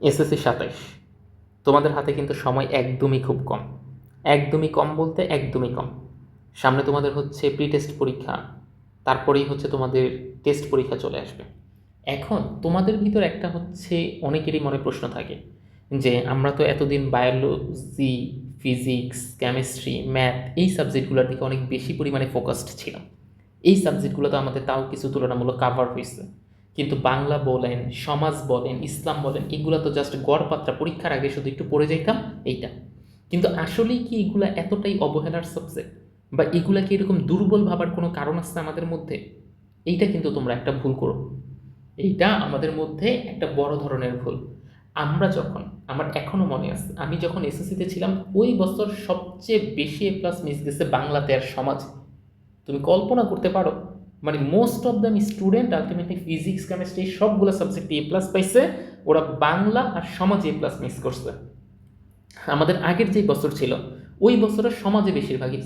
SSC 27, তোমাদের হাতে কিন্তু সময় একদমই খুব কম, একদমই কম বলতে একদমই কম। সামনে তোমাদের হচ্ছে প্রি টেস্ট পরীক্ষা, তারপরেই হচ্ছে তোমাদের টেস্ট পরীক্ষা চলে আসবে। এখন তোমাদের ভিতর একটা হচ্ছে অনেকেরই মনে প্রশ্ন থাকে যে আমরা তো এতদিন বায়োলজি, ফিজিক্স, কেমিস্ট্রি, ম্যাথ এই সাবজেক্টগুলোর দিকে অনেক বেশি পরিমাণে ফোকাসড ছিলাম, এই সাবজেক্টগুলো তো আমাদের তাও কিছু তুলনামূলক কাভার হয়েছে, কিন্তু বাংলা বলেন, সমাজ বলেন, ইসলাম বলেন, এগুলো তো জাস্ট গড়পাত্রা, পরীক্ষার আগে শুধু একটু পড়ে যাইতাম এইটা। কিন্তু আসলেই কি এগুলা এতটাই অবহেলার সাবজেক্ট, বা এগুলাকে এরকম দুর্বল ভাবার কোনো কারণ আছে আমাদের মধ্যে? এইটা কিন্তু তোমরা একটা ভুল করো, এইটা আমাদের মধ্যে একটা বড় ধরনের ভুল। আমরা যখন, আমার এখনো মনে আছে, আমি যখন এসএসসিতে ছিলাম ওই বছর সবচেয়ে বেশি এ প্লাস মিস গেছে বাংলাতে আর সমাজে। তুমি কল্পনা করতে পারো, মানে most of the student ultimately physics, chemistry সবগুলো সাবজেক্টে এ প্লাস পাইছে, ওরা বাংলা আর সমাজে এ প্লাস মিস করছে। আমাদের আগের যে বছর ছিল ওই বছরের সমাজে বেশিরভাগই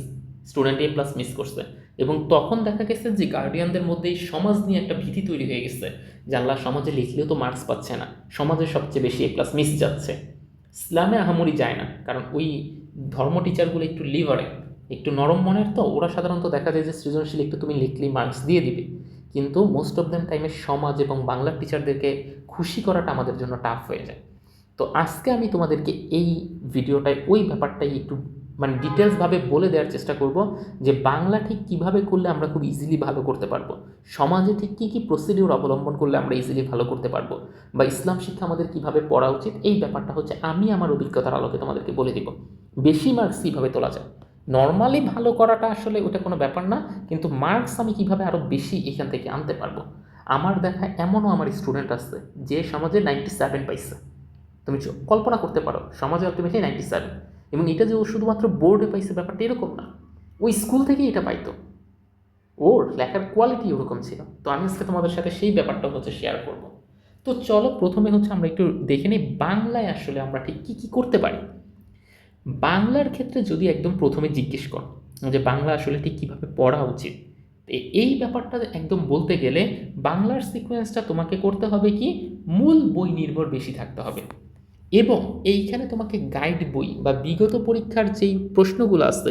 স্টুডেন্ট এ প্লাস মিস করছে, এবং তখন দেখা গেছে যে গার্ডিয়ানদের মধ্যে এই সমাজ নিয়ে একটা ভীতি তৈরি হয়ে গেছে যে আল্লাহ, সমাজে লিখলেও তো মার্কস পাচ্ছে না, সমাজে সবচেয়ে বেশি এ প্লাস মিস যাচ্ছে। ইসলামে আহামরি যায় না, কারণ ওই ধর্ম টিচারগুলো একটু লিভারে, একটু নরম মনের, তো ওরা সাধারণত দেখা যায় যে সৃজনশীল একটু তুমি লিখলেই মার্কস দিয়ে দিবে। কিন্তু মোস্ট অফ দ্যাম টাইমে সমাজ এবং বাংলার টিচারদেরকে খুশি করাটা আমাদের জন্য টাফ হয়ে যায়। তো আজকে আমি তোমাদেরকে এই ভিডিওটায় ওই ব্যাপারটাই একটু মানে ডিটেলসভাবে বলে দেওয়ার চেষ্টা করব যে বাংলা ঠিক কিভাবে করলে আমরা খুব ইজিলি ভালো করতে পারবো, সমাজে ঠিক কী কী প্রসিডিউর অবলম্বন করলে আমরা ইজিলি ভালো করতে পারবো, বা ইসলাম শিক্ষা আমাদের কিভাবে পড়া উচিত, এই ব্যাপারটা হচ্ছে আমি আমার অভিজ্ঞতার আলোকে তোমাদেরকে বলে দিব। বেশি মার্কস কীভাবে তোলা যায়, নর্মালি ভালো করাটা আসলে ওটা কোনো ব্যাপার না, কিন্তু মার্কস আমি কিভাবে আরও বেশি এখান থেকে আনতে পারবো। আমার দেখা এমনও আমার স্টুডেন্ট আছে যে সমাজে 97 পাইছে। তুমি কল্পনা করতে পারো, সমাজে আলটিমেটলি 97, এবং এটা যে ও শুধুমাত্র বোর্ডে পাইছে ব্যাপারটা এরকম না, ওই স্কুল থেকেই এটা পাইতো, ওর লেখার কোয়ালিটি ওরকম ছিল। তো আমি আজকে তোমাদের সাথে সেই ব্যাপারটা হচ্ছে শেয়ার করব। তো চলো প্রথমে হচ্ছে আমরা একটু দেখে নিই বাংলায় আসলে আমরা ঠিক কী কী করতে পারি। বাংলার ক্ষেত্রে যদি একদম প্রথমে জিজ্ঞেস কর যে বাংলা আসলে ঠিক কীভাবে পড়া উচিত, এই ব্যাপারটা একদম বলতে গেলে বাংলার সিকোয়েন্সটা তোমাকে করতে হবে কি, মূল বই নির্ভর বেশি থাকতে হবে, এবং এইখানে তোমাকে গাইড বই বা বিগত পরীক্ষার যেই প্রশ্নগুলো আছে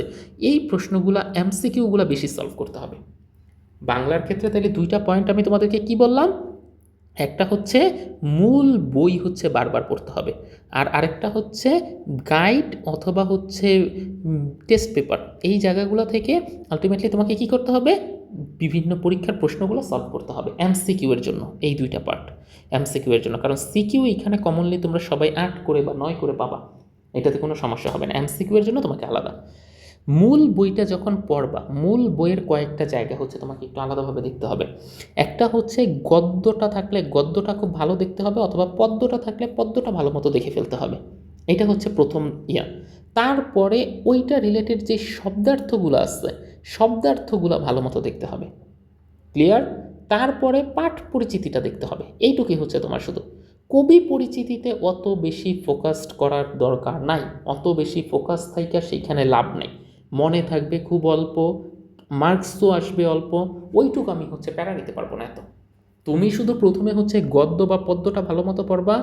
এই প্রশ্নগুলো এমসিকিউগুলো বেশি সলভ করতে হবে বাংলার ক্ষেত্রে। তাহলে দুইটা পয়েন্ট আমি তোমাদেরকে কি বললাম, একটা হচ্ছে মূল বই হচ্ছে বারবার পড়তে হবে, আর আরেকটা হচ্ছে গাইড অথবা হচ্ছে টেস্ট পেপার, এই জায়গাগুলো থেকে আলটিমেটলি তোমাকে কি করতে হবে, বিভিন্ন পরীক্ষার প্রশ্নগুলো সলভ করতে হবে এমসিকিউ এর জন্য। এই দুইটা পার্ট এমসিকিউ এর জন্য, কারণ সিকিউ এখানে কমনলি তোমরা সবাই 8 করে বা 9 করে পাবা, এটাতে কোনো সমস্যা হবে না। এমসিকিউ এর জন্য তোমাকে আলাদা। মূল বইটা যখন পড়বা, মূল বইয়ের কয়েকটা জায়গা হচ্ছে তোমাকে একটু আলাদাভাবে দেখতে হবে। একটা হচ্ছে গদ্যটা থাকলে গদ্যটা খুব ভালো দেখতে হবে, অথবা পদ্যটা থাকলে পদ্যটা ভালো মতো দেখে ফেলতে হবে, এটা হচ্ছে প্রথম ইয়া। তারপরে ওইটা রিলেটেড যে শব্দার্থগুলো আছে শব্দার্থগুলো ভালো মতো দেখতে হবে, ক্লিয়ার? তারপরে পাঠ পরিচিতিটা দেখতে হবে, এইটুকুই হচ্ছে তোমার শুধু। কবি পরিচিতিতে অত বেশি ফোকাসড করার দরকার নাই, অত বেশি ফোকাস থাইকা সেইখানে লাভ নেই, মনে থাকবে খুব অল্প, মার্কসও আসবে অল্প, ওইটুকু আমি হচ্ছে প্যারা নিতে পারবো না এত। তুমি শুধু প্রথমে হচ্ছে গদ্য বা পদ্যটা ভালো মতো পড়বা,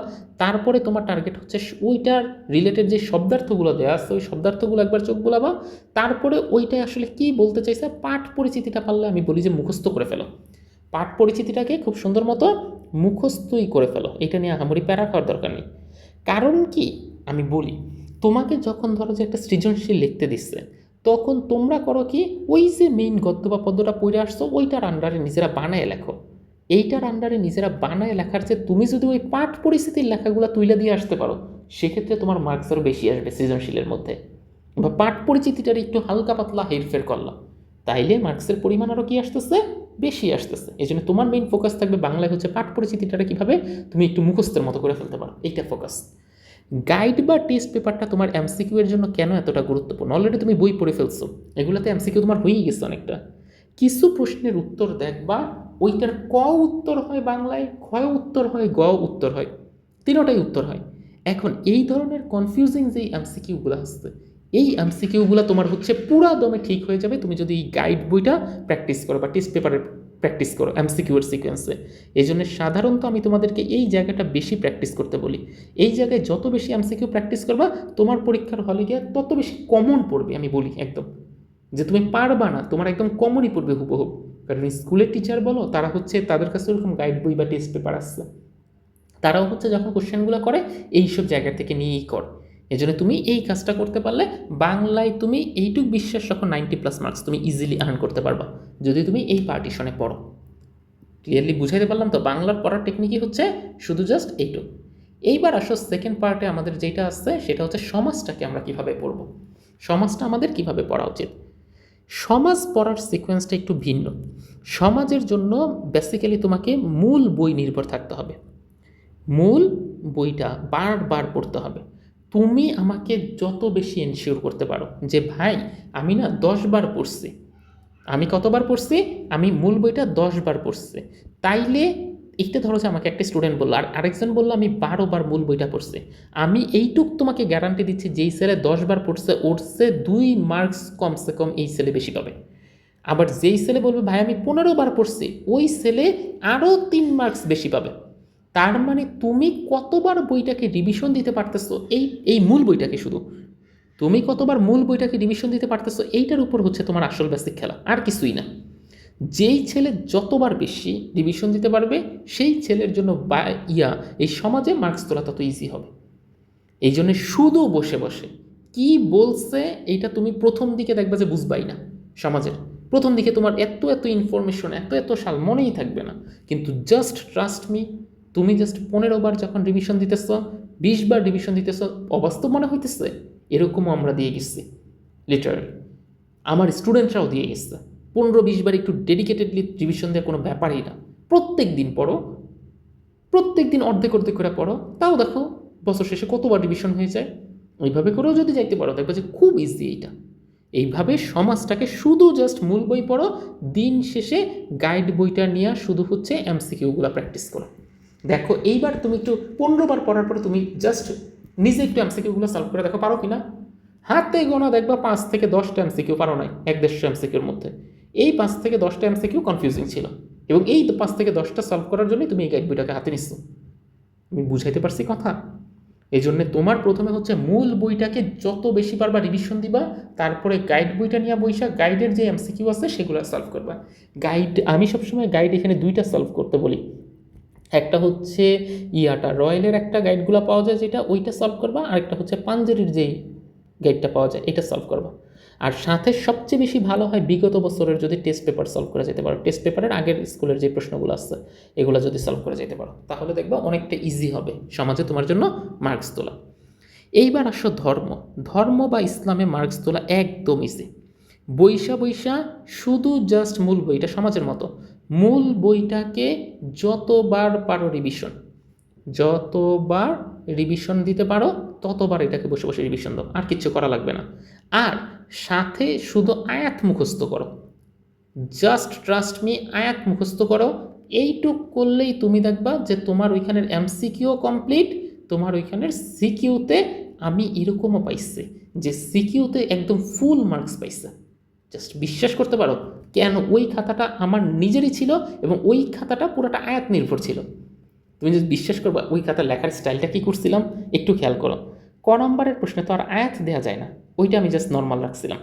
তারপরে তোমার টার্গেট হচ্ছে ওইটার রিলেটেড যে শব্দার্থগুলো দেওয়া আছে ওই শব্দার্থগুলো একবার চোখ বোলাবা, তারপরে ওইটাই আসলে কি বলতে চাইছে পাঠ পরিচিতিটা পারলে আমি বলি যে মুখস্থ করে ফেলো, পাঠ পরিচিতিটাকে খুব সুন্দর মতো মুখস্থই করে ফেলো, এটা নিয়ে আহামরি প্যারা খাওয়ার দরকার নেই। কারণ কি আমি বলি, তোমাকে যখন ধরো যে একটা সৃজনশীল লিখতে দিচ্ছে, তখন তোমরা করো কি, ওই যে মেইন গদ্য বা পদ্যটা পড়ে আসছো ওইটার আন্ডারে নিজেরা বানায় লেখো। এইটার আন্ডারে নিজেরা বানায় লেখার চেয়ে তুমি যদি ওই পাঠ পরিস্থিতির লেখাগুলো তুলে দিয়ে আসতে পারো, সেক্ষেত্রে তোমার মার্কস আরও বেশি আসবে সৃজনশীলের মধ্যে। বা পাঠ পরিচিতিটার একটু হালকা পাতলা হেরফের করলাম, তাইলে মার্কসের পরিমাণ আরও কি আসতেছে, বেশি আসতেছে। এই জন্য তোমার মেইন ফোকাস থাকবে বাংলায় হচ্ছে পাঠ পরিচিতিটা কীভাবে তুমি একটু মুখস্থের মতো করে ফেলতে পারো, এইটা ফোকাস। গাইড বা টেস্ট পেপারটা তোমার এমসিকিউ এর জন্য কেন এতটা গুরুত্বপূর্ণ, অলরেডি তুমি বই পড়ে ফেলছো, এগুলোতে এমসিকিউ তোমার হয়েই গেছে অনেকটা। কিছু প্রশ্নের উত্তর দেখবা ওইটার ক উত্তর হয় বাংলায়, খ উত্তর হয়, গ উত্তর হয়, তিনোটাই উত্তর হয়। এখন এই ধরনের কনফিউজিং যেই এমসিকিউগুলো আসছে এই এমসিকিউগুলো তোমার হচ্ছে পুরা দমে ঠিক হয়ে যাবে তুমি যদি এই গাইড বইটা প্র্যাকটিস করো বা টেস্ট পেপারের প্র্যাকটিস করো এমসিকিউর সিকোয়েন্সে। এই জন্য সাধারণত আমি তোমাদেরকে এই জায়গাটা বেশি প্র্যাকটিস করতে বলি। এই জায়গায় যত বেশি এমসিকিউ প্র্যাকটিস করবা তোমার পরীক্ষার হলে গিয়ে তত বেশি কমন পড়বে। আমি বলি একদম যে তুমি পারবা না, তোমার একদম কমনই পড়বে হুবহুব। কারণ স্কুলের টিচার বলো, তারা হচ্ছে তাদের কাছে ওরকম গাইড বই বা টেস্ট পেপার আসছে, তারাও হচ্ছে যখন কোশ্চেনগুলো করে এইসব জায়গা থেকে নিয়েই কর। এই জন্য তুমি এই কাজটা করতে পারলে বাংলায় তুমি এইটুক বিশ্বাস যখন 90+ মার্কস তুমি ইজিলি আর্ন করতে পারবা যদি তুমি এই পার্টিশনে পড়ো। ক্লিয়ারলি বুঝাইতে পারলাম তো? বাংলার পড়ার টেকনিকই হচ্ছে শুধু জাস্ট এইটুক। এইবার আসো সেকেন্ড পার্টে আমাদের যেটা আসছে সেটা হচ্ছে সমাজটাকে আমরা কিভাবে পড়ব, সমাজটা আমাদের কিভাবে পড়া উচিত। সমাজ পড়ার সিকোয়েন্সটা একটু ভিন্ন। সমাজের জন্য বেসিক্যালি তোমাকে মূল বই নির্ভর থাকতে হবে, মূল বইটা বারবার পড়তে হবে। তুমি আমাকে যত বেশি এনশিওর করতে পারো যে ভাই আমি না 10 বার পড়ছি, আমি কতবার পড়ছি, আমি মূল বইটা 10 বার পড়ছি, তাইলে এইটা ধরো যে আমাকে একটা স্টুডেন্ট বললো আর আরেকজন বললো আমি 12বার মূল বইটা পড়ছি, আমি এইটুক তোমাকে গ্যারান্টি দিচ্ছি যেই ছেলে 10 বার পড়ছে ওর চেয়ে 2 মার্কস কমসে কম এই ছেলে বেশি পাবে। আবার যেই ছেলে বলবে ভাই আমি 15বার পড়ছি, ওই ছেলে আরও 3 মার্কস বেশি পাবে। তার মানে তুমি কতবার বইটাকে রিভিশন দিতে পারতেছো, এই মূল বইটাকে শুধু তুমি কতবার মূল বইটাকে রিভিশন দিতে পারতেছো, এইটার উপর হচ্ছে তোমার আসল বেসিক খেলা, আর কিছুই না। যেই ছেলে যতবার বেশি রিভিশন দিতে পারবে সেই ছেলের জন্য এই সমাজে মার্কস তোলা তত ইজি হবে। এই জন্য শুধু বসে বসে কি বলছে এইটা তুমি প্রথম দিকে দেখবে যে বুঝবাই না। সমাজের প্রথম দিকে তোমার এত এত ইনফরমেশন এত এত সাল মনেই থাকবে না, কিন্তু জাস্ট ট্রাস্ট মি, তুমি জাস্ট 15বার যখন রিভিশন দিতেছ, 20বার রিভিশন দিতেছ, অবাস্তব মনে হইতেছে, এরকমও আমরা দিয়ে গেছি লিটারালি, আমার স্টুডেন্টরাও দিয়ে গেছে। 15-20বার একটু ডেডিকেটেডলি রিভিশন দেওয়ার কোনো ব্যাপারই না। প্রত্যেক দিন পড়ো, প্রত্যেক দিন অর্ধেক অর্ধেক করে পড়ো, তাও দেখো বছর শেষে কতবার রিভিশন হয়ে যায়। ওইভাবে করেও যদি যাইতে পারো দেখবে যে খুব ইজি এইটা। এইভাবে সমাজটাকে শুধু জাস্ট মূল বই পড়ো, দিন শেষে গাইড বইটা নিয়ে শুধু হচ্ছে এমসিকিউগুলো প্র্যাকটিস করো। দেখো এইবার তুমি একটু 15বার পড়ার পরে তুমি জাস্ট নিজে একটু এমসিকিউগুলো সলভ করে দেখো পারো কিনা। হাতে গোনা দেখবা 5 থেকে 10টা এমসিকিউ পারো নাই 1-150 এমসিকিউর মধ্যে। এই 5 থেকে 10টা এমসিকিউ কনফিউজিং ছিল এবং এই 5 থেকে 10টা সলভ করার জন্যই তুমি এই গাইড বইটাকে হাতে নিচ্ছ। আমি বুঝাইতে পারছি কথা? এই জন্যে তোমার প্রথমে হচ্ছে মূল বইটাকে যত বেশি পারবা রিভিশন দিবা, তারপরে গাইড বইটা নিয়ে বইসা গাইডের যে এমসিকিউ আছে সেগুলো সলভ করবা। গাইড আমি সবসময় গাইড এখানে 2টা সলভ করতে বলি। একটা হচ্ছে রয়্যালের একটা গাইডগুলো পাওয়া যায় যেটা, ওইটা সলভ করবা, আরেকটা হচ্ছে পাঞ্জেরির যেই গাইডটা পাওয়া যায় এটা সলভ করবা। আর সাথে সবচেয়ে বেশি ভালো হয় বিগত বছরের যদি টেস্ট পেপার সলভ করে যেতে পারো, টেস্ট পেপারের আগের স্কুলের যে প্রশ্নগুলো আসছে এগুলো যদি সলভ করে যেতে পারো তাহলে দেখবা অনেকটা ইজি হবে সমাজে তোমার জন্য মার্কস তোলা। এইবার আসো ধর্ম বা ইসলামে মার্কস তোলা একদম ইজি। বইসা শুধু জাস্ট মূল বইটা সমাজের মতো মূল বইটাকে যতবার পারো যতবার রিভিশন দিতে পারো ততবার এটাকে বসে বসে রিভিশন দাও, আর কিচ্ছু করা লাগবে না। আর সাথে শুধু আয়াত মুখস্থ করো, জাস্ট ট্রাস্ট মি, আয়াত মুখস্থ করো। এইটুক করলেই তুমি দেখবা যে তোমার ওইখানের এমসিকিউ কমপ্লিট, তোমার ওইখানের সিকিউতে আমি এরকমও পাইছি যে সিকিউতে একদম ফুল মার্কস পাইছে। জাস্ট বিশ্বাস করতে পারো, কেন ওই খাতাটা আমার নিজেরই ছিল এবং ওই খাতাটা পুরোটা আয়াত নির্ভর ছিল। তুমি যদি বিশ্বাস করবা ওই খাতার লেখার স্টাইলটা কী করছিলাম একটু খেয়াল করো। ক নম্বরের প্রশ্নে তো আর আয়াত দেওয়া যায় না, ওইটা আমি জাস্ট নর্মাল রাখছিলাম।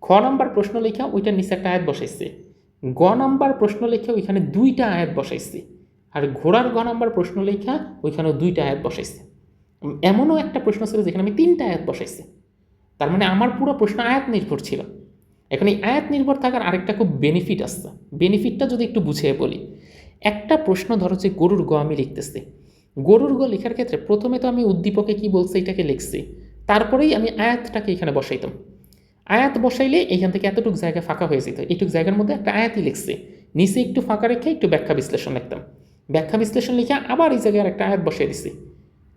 খ নম্বর প্রশ্ন লেখা ওইটার নিচে একটা আয়াত বসাইছি, গ নম্বর প্রশ্ন লেখা ওইখানে 2টা আয়াত বসাইছি, আর ঘোড়ার গ নম্বর প্রশ্ন লেখা ওইখানেও 2টা আয়াত বসাইছি। এমনও একটা প্রশ্ন ছিল যেখানে আমি 3টা আয়াত বসাইছি। তার মানে আমার পুরো প্রশ্ন আয়াত নির্ভর ছিল। এখন এই আয়াত নির্ভর থাকার আরেকটা খুব বেনিফিট আসছে, বেনিফিটটা যদি একটু বুঝিয়ে বলি। একটা প্রশ্ন ধরো যে গরুর গ আমি লিখতেছি, গরুর গ লেখার ক্ষেত্রে প্রথমে তো আমি উদ্দীপকে কি বলছে এটাকে লিখছি, তারপরেই আমি আয়াতটাকে এখানে বসাইতাম। আয়াত বসাইলে এইখান থেকে এতটুকু জায়গা ফাঁকা হয়ে যেত, এইটুকু জায়গার মধ্যে একটা আয়াতই লিখছি, নিচে একটু ফাঁকা রেখে একটু ব্যাখ্যা বিশ্লেষণ লিখতাম, ব্যাখ্যা বিশ্লেষণ লিখে আবার এই জায়গায় একটা আয়াত বসিয়ে দিছি,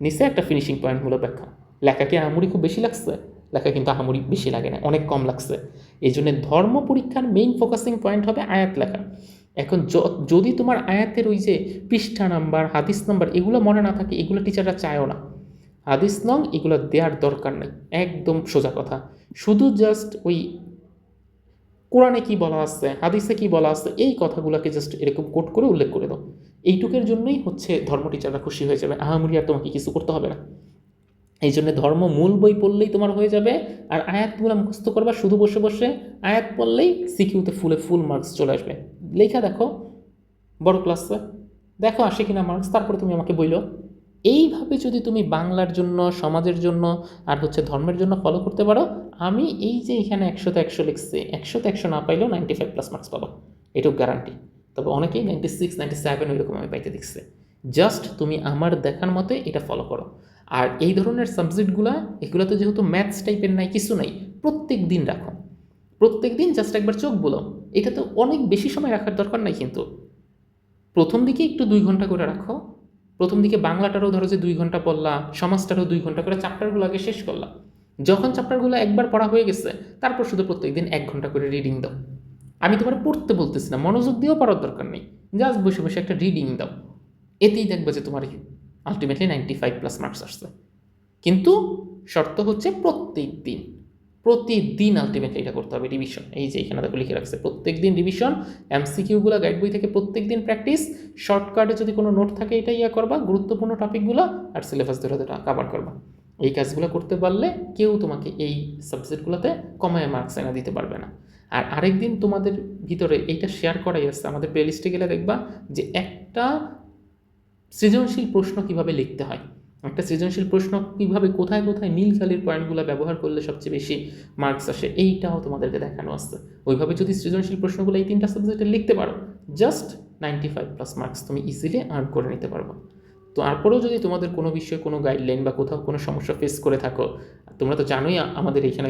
নিচে একটা ফিনিশিং পয়েন্টমূলক ব্যাখ্যা। লেখা কি আহামরি খুব বেশি লাগছে? লেখা কিন্তু আহামরি বেশি লাগে না, অনেক কম লাগছে। এই জন্য ধর্ম পরীক্ষার মেইন ফোকাসিং পয়েন্ট হবে আয়াত লেখা। এখন যদি তোমার আয়াতের ওই যে পৃষ্ঠা নাম্বার হাদিস নাম্বার এগুলো মনে না থাকে, এগুলো টিচাররা চায়ও না, হাদিস নং এগুলো দেওয়ার দরকার নেই, একদম সোজা কথা। শুধু জাস্ট ওই কোরআনে কি বলা আছে, হাদিসে কি বলা আছে, এই কথাগুলোকে জাস্ট এরকম কোট করে উল্লেখ করে দাও। এইটুকের জন্যই হচ্ছে ধর্ম টিচাররা খুশি হয়ে যাবে, আহামরি আর তোমাকে কিছু করতে হবে না। এই জন্য ধর্ম মূল বই পড়লেই তোমার হয়ে যাবে, আর আয়াতগুলো মুখস্থ করবা শুধু বসে বসে, আয়াত পড়লেই সিকিউতে ফুল মার্কস চলে আসবে। লেখা দেখো বড় ক্লাসে, দেখো আসে কিনা মার্কস, তারপরে তুমি আমাকে বইলো। এইভাবে যদি তুমি বাংলার জন্য, সমাজের জন্য আর হচ্ছে ধর্মের জন্য ফলো করতে পারো, আমি এই যে এখানে 100তে 100 লিখছি, 100তে 100 না পাইলেও 95+ মার্কস পাবো, এটুকু গ্যারান্টি। তবে অনেকেই 96, 97 ওইরকম আমি পাইতে দেখছে। জাস্ট তুমি আমার দেখার মতে এটা ফলো করো। আর এই ধরনের সাবজেক্টগুলো, এগুলোতে যেহেতু ম্যাথস টাইপের নাই, কিছু নাই, প্রত্যেক দিন রাখো, প্রত্যেক দিন জাস্ট একবার চোখ বলো। এটা তো অনেক বেশি সময় রাখার দরকার নাই, কিন্তু প্রথম দিকে একটু 2 ঘন্টা করে রাখো। প্রথম দিকে বাংলাটারও ধরো যে 2 ঘন্টা পড়লা, সমাজটারও 2 ঘন্টা করে, চ্যাপ্টারগুলো আগে শেষ করলা। যখন চ্যাপ্টারগুলো একবার পড়া হয়ে গেছে, তারপর শুধু প্রত্যেকদিন 1 ঘন্টা করে রিডিং দাও। আমি তোমার পড়তে বলতেছি না, মনোযোগ দিয়েও পড়ার দরকার নেই, জাস্ট বসে বসে একটা রিডিং দাও। এতেই দেখবে যে তোমার আলটিমেটলি 95+ মার্কস আসছে। কিন্তু শর্ত হচ্ছে প্রতিদিন আলটিমেটলি এটা করতে হবে, রিভিশন। এই যে এখানে দেখো লিখে রাখছে, প্রত্যেক দিন রিভিশন, এমসিকিউগুলো গাইড বই থেকে প্রত্যেক দিন প্র্যাকটিস, শর্টকাটে যদি কোনো নোট থাকে এটা করবা, গুরুত্বপূর্ণ টপিকগুলো আর সিলেবাস ধরে কাভার করবা। এই কাজগুলো করতে পারলে কেউ তোমাকে এই সাবজেক্টগুলোতে কমায় মার্কস এনে দিতে পারবে না। আর আরেকদিন তোমাদের ভিতরে এইটা শেয়ার করাই আসছে, আমাদের প্লেলিস্টে গেলে দেখবা যে একটা সৃজনশীল প্রশ্ন কিভাবে লিখতে হয়, একটা সৃজনশীল প্রশ্ন কীভাবে কোথায় কোথায় নীল কালির পয়েন্টগুলো ব্যবহার করলে সবচেয়ে বেশি মার্কস আসে, এইটাও তোমাদেরকে দেখানো আসছে। ওইভাবে যদি সৃজনশীল প্রশ্নগুলো এই 3টা সাবজেক্টে লিখতে পারো, জাস্ট 95+ মার্কস তুমি ইজিলি আর্ন করে নিতে পারবো। তো তারপরেও যদি তোমাদের কোনো বিষয়ে কোনো গাইডলাইন বা কোথাও কোনো সমস্যা ফেস করে থাকো, তোমরা তো জানোই আমাদের এখানে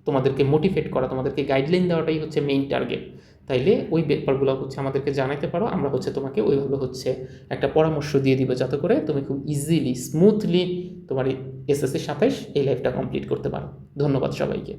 তোমাদেরকে মোটিভেট করা, তোমাদেরকে গাইডলাইন দেওয়াটাই হচ্ছে মেইন টার্গেট। তাইলে ওই ব্যাপারগুলো হচ্ছে আমাদেরকে জানাতে পারো, আমরা হচ্ছে তোমাকে ওইভাবে হচ্ছে একটা পরামর্শ দিয়ে দিব, যাতে করে তুমি খুব ইজিলি স্মুথলি তোমার SSC 27 এই লাইফটা কমপ্লিট করতে পারো। ধন্যবাদ সবাইকে।